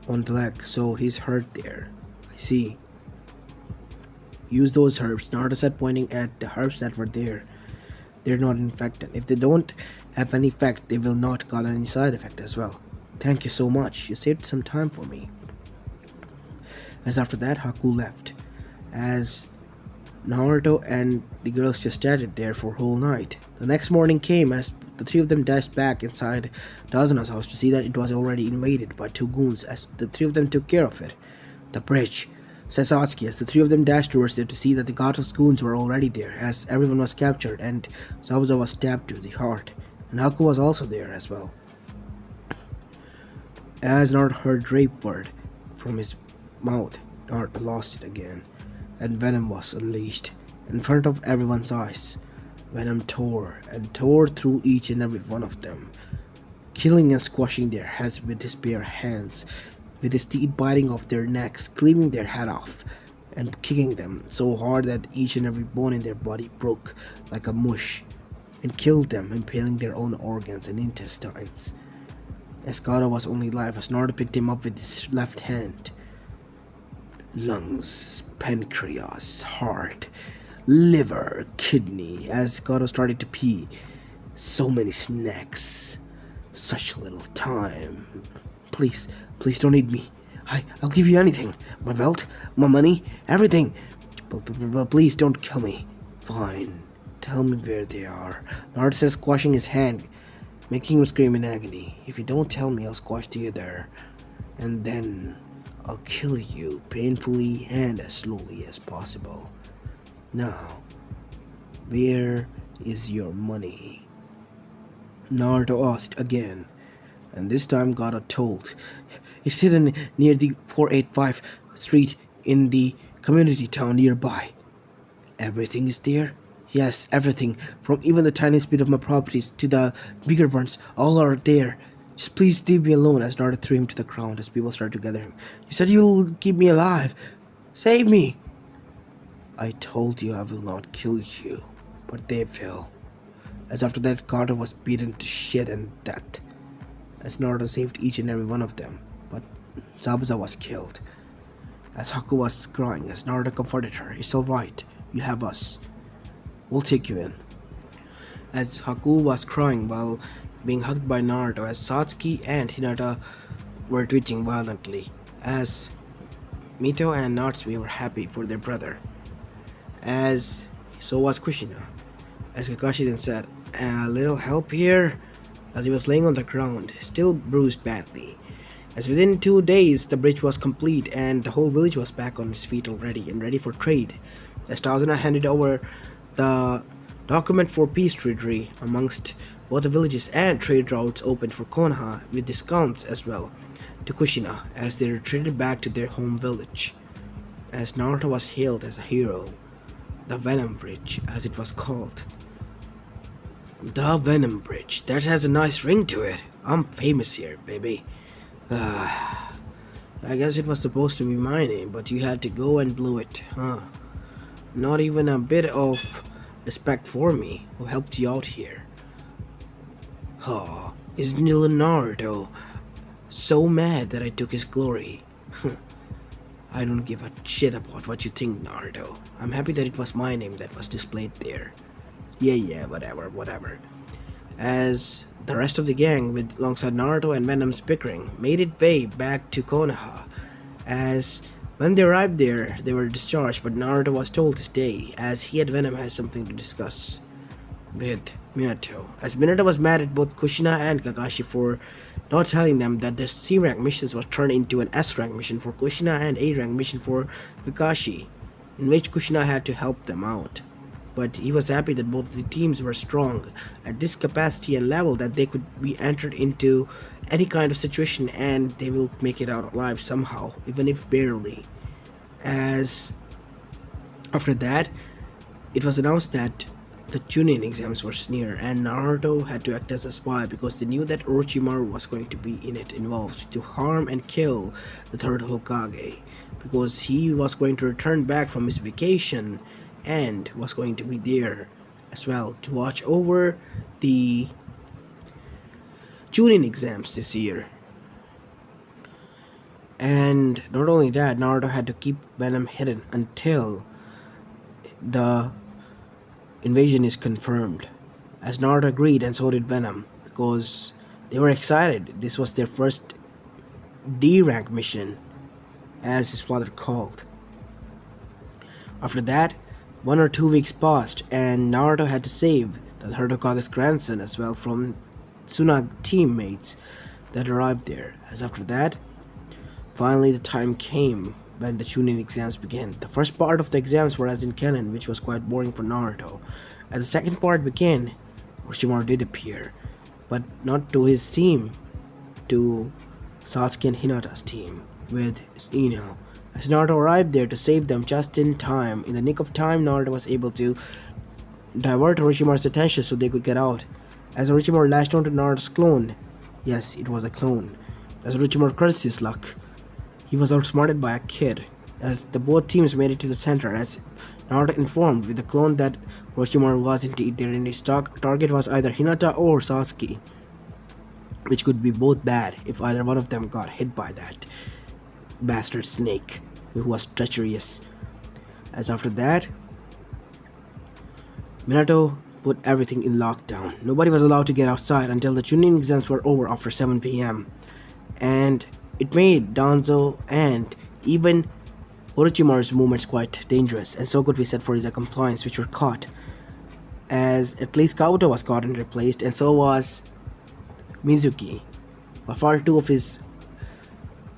on the leg, so he's hurt there. I see. Use those herbs, Naruto said, pointing at the herbs that were there. They're not infected. If they don't have any effect, they will not cause any side effect as well. Thank you so much. You saved some time for me. As after that, Haku left. As Naruto and the girls just chatted there for a whole night. The next morning came as the three of them dashed back inside Tazuna's house to see that it was already invaded by two goons, as the three of them took care of it. The bridge, said Satsuki, as the three of them dashed towards there to see that the Gato's goons were already there, as everyone was captured and Zabuza was stabbed to the heart, and Haku was also there as well. As Naruto heard rape word from his mouth, Naruto lost it again, and Venom was unleashed in front of everyone's eyes. Venom tore and tore through each and every one of them, killing and squashing their heads with his bare hands, with his teeth biting off their necks, cleaving their head off, and kicking them so hard that each and every bone in their body broke like a mush, and killed them, impaling their own organs and intestines. As Gato was only alive as Naruto picked him up with his left hand. Lungs, pancreas, heart, liver, kidney, as Gato started to pee. So many snacks. Such little time. Please don't eat me. I'll give you anything. My belt, my money, everything. But please don't kill me. Fine. Tell me where they are. Naruto says, squashing his hand, making him scream in agony. If you don't tell me, I'll squash you there. And then I'll kill you painfully and as slowly as possible. Now, where is your money? Naruto asked again, and this time Gato told. It's hidden near the 485 street in the community town nearby. Everything is there? Yes, everything, from even the tiniest bit of my properties to the bigger ones, all are there. Just please leave me alone, as Naruto threw him to the ground as people started to gather him. You said you'll keep me alive. Save me! I told you I will not kill you, but they will. As after that, Carter was beaten to shit and death, as Naruto saved each and every one of them. But Zabuza was killed, as Haku was crying, as Naruto comforted her. It's alright, you have us. We'll take you in. As Haku was crying while being hugged by Naruto, as Satsuki and Hinata were twitching violently, as Mito and Natsumi were happy for their brother, as so was Kushina. As Kakashi then said, "A little help here," as he was laying on the ground, still bruised badly. As within 2 days the bridge was complete and the whole village was back on its feet already and ready for trade. As Tazuna handed over the document for peace treaty amongst both the villages and trade routes opened for Konoha with discounts as well to Kushina as they retreated back to their home village. As Naruto was hailed as a hero, the Venom Bridge as it was called. The Venom Bridge, that has a nice ring to it. I'm famous here, baby. I guess it was supposed to be my name, but you had to go and blew it, huh? Not even a bit of respect for me, who helped you out here. Oh, isn't little Naruto so mad that I took his glory? I don't give a shit about what you think, Naruto. I'm happy that it was my name that was displayed there. Yeah, whatever. As the rest of the gang, with alongside Naruto and Venom's bickering, made it way back to Konoha. As when they arrived there, they were discharged, but Naruto was told to stay, as he and Venom had something to discuss with Minato. As Minato was mad at both Kushina and Kakashi for not telling them that the C-rank missions was turned into an S-rank mission for Kushina and A-rank mission for Kakashi, in which Kushina had to help them out. But he was happy that both the teams were strong at this capacity and level that they could be entered into any kind of situation and they will make it out alive somehow, even if barely. As after that, it was announced that the Chunin exams were near and Naruto had to act as a spy because they knew that Orochimaru was going to be in it involved to harm and kill the third Hokage because he was going to return back from his vacation and was going to be there as well to watch over the Chunin exams this year. And not only that, Naruto had to keep Venom hidden until the invasion is confirmed. As Naruto agreed and so did Venom because they were excited. This was their first D-rank mission, as his father called. After that, 1 or 2 weeks passed and Naruto had to save the third Hokage's grandson as well from Tsunade teammates that arrived there. As after that, finally the time came when the Chunin exams began. The first part of the exams were as in canon, which was quite boring for Naruto. As the second part began, Orochimaru did appear, but not to his team, to Satsuki and Hinata's team with Ino. As Naruto arrived there to save them just in time, in the nick of time, Naruto was able to divert Orochimaru's attention so they could get out. As Orochimaru lashed onto Naruto's clone, yes, it was a clone. As Orochimaru cursed his luck, he was outsmarted by a kid. As the both teams made it to the center, as Naruto informed with the clone that Orochimaru was indeed there and his target was either Hinata or Satsuki, which could be both bad if either one of them got hit by that bastard snake who was treacherous. As after that, Minato put everything in lockdown. Nobody was allowed to get outside until the Chunin exams were over after 7 p.m. And it made Danzo and even Orochimaru's movements quite dangerous, and so could be said for his accomplices which were caught. As at least Kabuto was caught and replaced, and so was Mizuki. By far 2 of his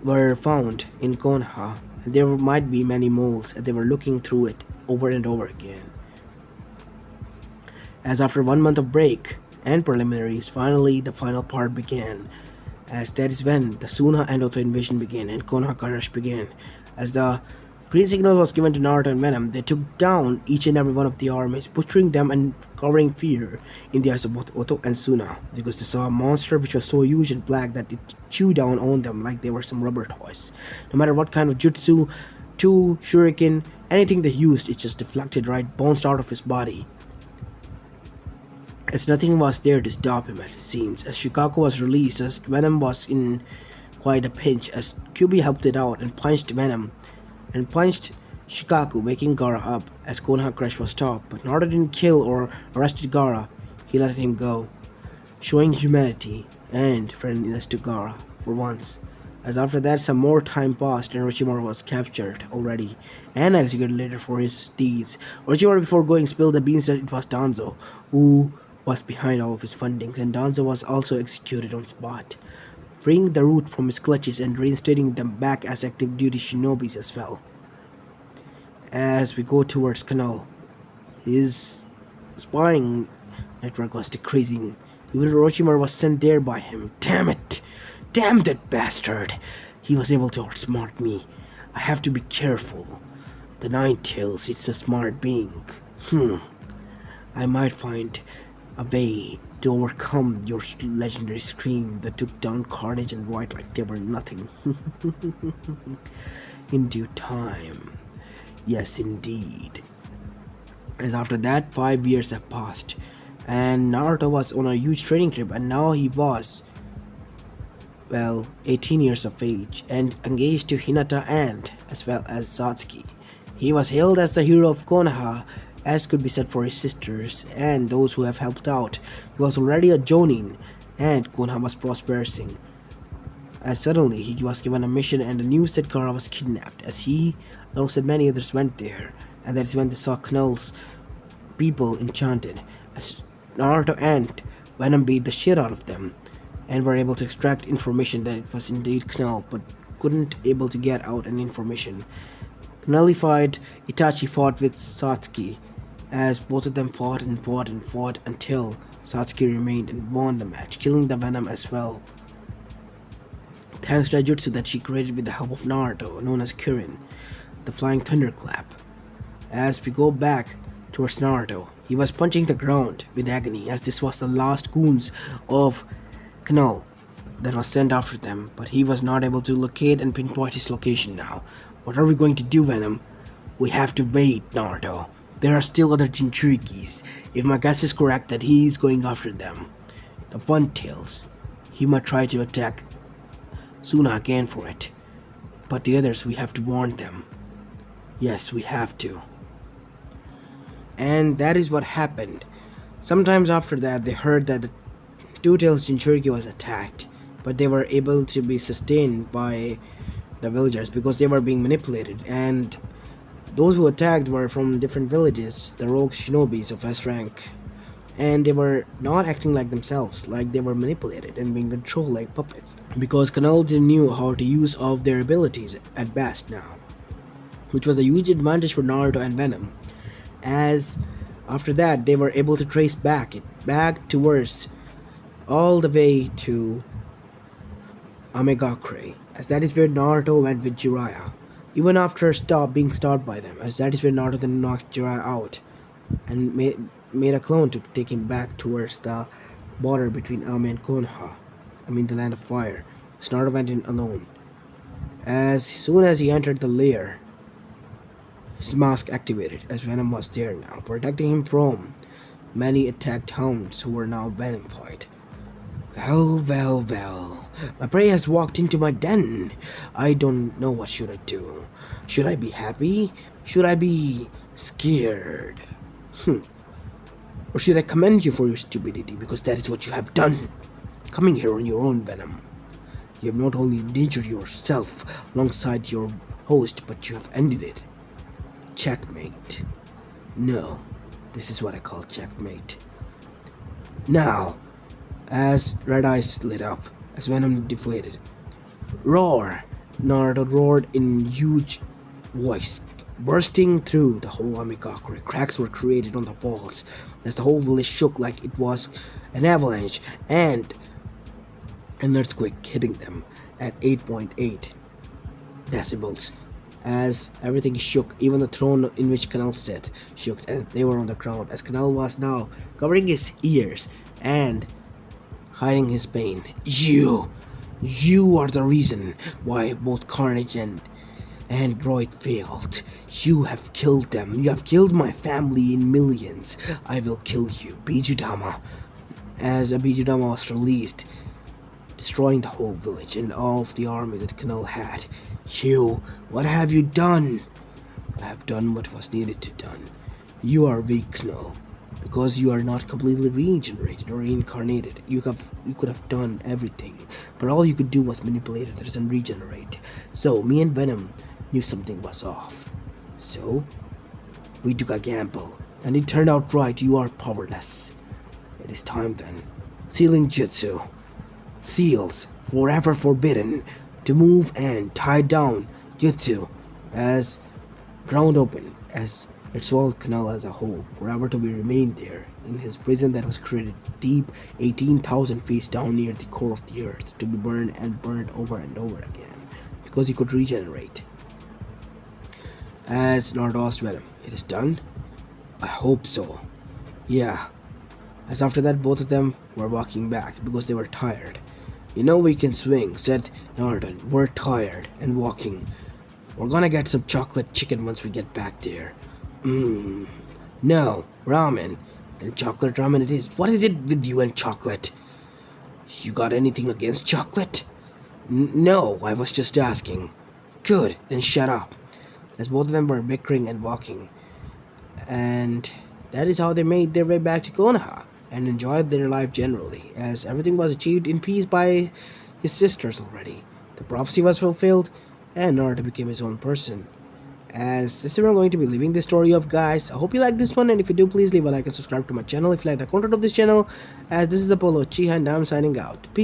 were found in Konoha, and there might be many moles, and they were looking through it over and over again. As after 1 month of break and preliminaries, finally the final part began, as that is when the Suna and Oto invasion began and Konoha Rush began, as the Green signal was given to Naruto and Venom. They took down each and every one of the armies, butchering them and covering fear in the eyes of both Otto and Suna, because they saw a monster which was so huge and black that it chewed down on them like they were some rubber toys. No matter what kind of jutsu, shuriken, anything they used, it just deflected right, bounced out of his body. As nothing was there to stop him, as it seems. As Shikaku was released, as Venom was in quite a pinch, as QB helped it out and punched Venom and punched Shikaku, waking Gaara up as Konoha Crush was stopped. But Naruto didn't kill or arrested Gaara, he let him go, showing humanity and friendliness to Gaara for once. As after that, some more time passed and Orochimaru was captured already and executed later for his deeds. Orochimaru before going spilled the beans that it was Danzo who was behind all of his fundings, and Danzo was also executed on spot, freeing the root from his clutches and reinstating them back as active duty shinobis as well. As we go towards Canal, his spying network was decreasing. Even Orochimaru was sent there by him. Damn it! Damn that bastard! He was able to outsmart me. I have to be careful. The Nine-Tails, it's a smart being. I might find a way to overcome your legendary scream that took down Carnage and White like they were nothing. In due time. Yes, indeed. As after that, 5 years have passed, and Naruto was on a huge training trip, and now he was, well, 18 years of age, and engaged to Hinata and as well as Satsuki. He was hailed as the hero of Konoha, as could be said for his sisters and those who have helped out. He was already a Jonin, and Konoha was prospering. As suddenly he was given a mission and the news that Gaara was kidnapped, as he, alongside many others, went there, and that is when they saw Knell's people enchanted, as Naruto and Venom beat the shit out of them, and were able to extract information that it was indeed Knell, but couldn't able to get out any information. Nullified, Itachi fought with Satsuki, as both of them fought until Satsuki remained and won the match, killing the Venom as well, thanks to a jutsu that she created with the help of Naruto, known as Kirin, the Flying Thunderclap. As we go back towards Naruto, he was punching the ground with agony, as this was the last goons of Knell that was sent after them, but he was not able to locate and pinpoint his location now. What are we going to do, Venom? We have to wait, Naruto. There are still other Jinchurikis. If my guess is correct that he is going after them, the Funtails, he might try to attack Suna again for it. But the others, we have to warn them. Yes, we have to. And that is what happened. Sometimes after that, they heard that the Two-Tails Jinchuriki was attacked, but they were able to be sustained by the villagers because they were being manipulated, and those who attacked were from different villages, the rogue shinobis of S rank, and they were not acting like themselves, like they were manipulated and being controlled like puppets, because Canal knew how to use of their abilities at best now, which was a huge advantage for Naruto and Venom, as after that they were able to trace back towards all the way to Amegakure, as that is where Naruto went with Jiraiya, even after being stopped by them, as that is where Naruto then knocked Jiraiya out and made a clone to take him back towards the border between Ame and Konoha, the land of fire. So Naruto went in alone. As soon as he entered the lair, his mask activated, as Venom was there now, protecting him from many attacked hounds who were now Venomified. Well, my prey has walked into my den. I don't know what should I do. Should I be happy? Should I be scared? Or should I commend you for your stupidity, because that is what you have done, coming here on your own, Venom. You have not only endangered yourself alongside your host, but you have ended it. Checkmate. No, this is what I call checkmate. Now, as Red Eyes lit up, as Venom deflated, roar! Naruto roared in huge voice, bursting through the whole Amigakure. Cracks were created on the walls as the whole village shook like it was an avalanche, and an earthquake hitting them at 8.8 decibels, as everything shook. Even the throne in which Canal sat shook, and they were on the ground as Canal was now covering his ears and hiding his pain. You are the reason why both Carnage and Android failed. You have killed them. You have killed my family in millions. I will kill you, Bijudama. As Bijudama was released, destroying the whole village and all of the army that Canal had. You, what have you done? I have done what was needed to done. You are weak, Canal, because you are not completely regenerated or reincarnated. You could have done everything, but all you could do was manipulate others and regenerate. So me and Venom knew something was off. So we took a gamble, and it turned out right. You are powerless. It is time then. Sealing Jutsu. Seals forever forbidden to move and tie down Jutsu as ground open as it swallowed Canal as a whole, forever to be remained there in his prison that was created deep 18,000 feet down near the core of the earth, to be burned and burned over and over again because he could regenerate. As Naruto asked Venom, it is done? I hope so. Yeah. As after that, both of them were walking back because they were tired. You know we can swing, said Naruto. We're tired and walking. We're gonna get some chocolate chicken once we get back there. No, ramen. Then chocolate ramen it is. What is it with you and chocolate? You got anything against chocolate? No, I was just asking. Good, then shut up. As both of them were bickering and walking. And that is how they made their way back to Konoha and enjoyed their life generally, as everything was achieved in peace by his sisters already. The prophecy was fulfilled, and Naruto became his own person. As this is where I'm going to be leaving the story of, guys. I hope you like this one, and if you do, please leave a like and subscribe to my channel if you like the content of this channel, as this is Apollo Uchiha and I'm signing out. Peace.